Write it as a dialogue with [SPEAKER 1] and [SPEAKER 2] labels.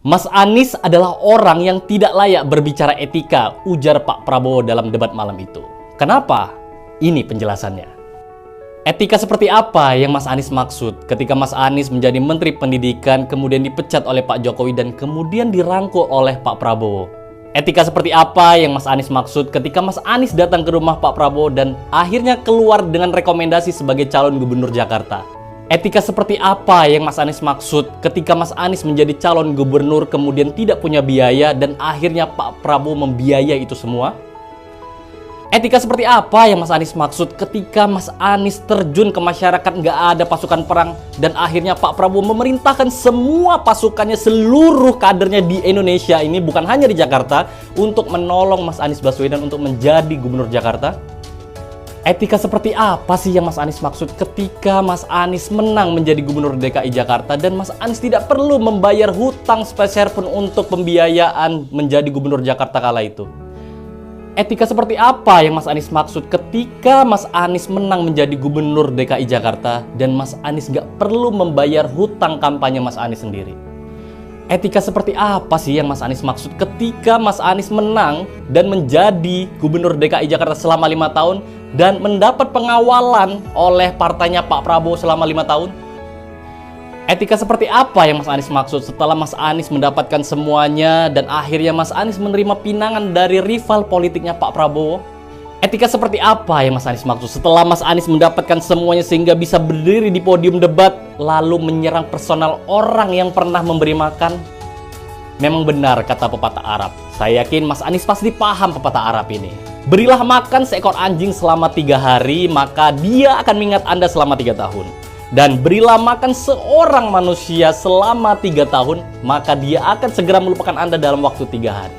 [SPEAKER 1] Mas Anies adalah orang yang tidak layak berbicara etika, ujar Pak Prabowo dalam debat malam itu. Kenapa? Ini penjelasannya. Etika seperti apa yang Mas Anies maksud ketika Mas Anies menjadi Menteri Pendidikan, kemudian dipecat oleh Pak Jokowi dan kemudian dirangkul oleh Pak Prabowo? Etika seperti apa yang Mas Anies maksud ketika Mas Anies datang ke rumah Pak Prabowo dan akhirnya keluar dengan rekomendasi sebagai calon gubernur Jakarta? Etika seperti apa yang Mas Anies maksud ketika Mas Anies menjadi calon gubernur kemudian tidak punya biaya dan akhirnya Pak Prabowo membiayai itu semua? Etika seperti apa yang Mas Anies maksud ketika Mas Anies terjun ke masyarakat, nggak ada pasukan perang dan akhirnya Pak Prabowo memerintahkan semua pasukannya, seluruh kadernya di Indonesia ini, bukan hanya di Jakarta, untuk menolong Mas Anies Baswedan untuk menjadi gubernur Jakarta? Etika seperti apa sih yang Mas Anies maksud ketika Mas Anies menang menjadi gubernur DKI Jakarta dan Mas Anies tidak perlu membayar hutang sepeser pun untuk pembiayaan menjadi gubernur Jakarta kala itu? Etika seperti apa yang Mas Anies maksud ketika Mas Anies menang menjadi gubernur DKI Jakarta dan Mas Anies nggak perlu membayar hutang kampanye Mas Anies sendiri? Etika seperti apa sih yang Mas Anies maksud ketika Mas Anies menang dan menjadi gubernur DKI Jakarta selama 5 tahun dan mendapat pengawalan oleh partainya Pak Prabowo selama 5 tahun? Etika seperti apa yang Mas Anies maksud setelah Mas Anies mendapatkan semuanya dan akhirnya Mas Anies menerima pinangan dari rival politiknya Pak Prabowo? Etika seperti apa yang Mas Anies maksud setelah Mas Anies mendapatkan semuanya sehingga bisa berdiri di podium debat lalu menyerang personal orang yang pernah memberi makan? Memang benar kata pepatah Arab. Saya yakin Mas Anies pasti paham pepatah Arab ini. Berilah makan seekor anjing selama 3 hari, maka dia akan mengingat Anda selama 3 tahun. Dan berilah makan seorang manusia selama 3 tahun, maka dia akan segera melupakan Anda dalam waktu 3 hari.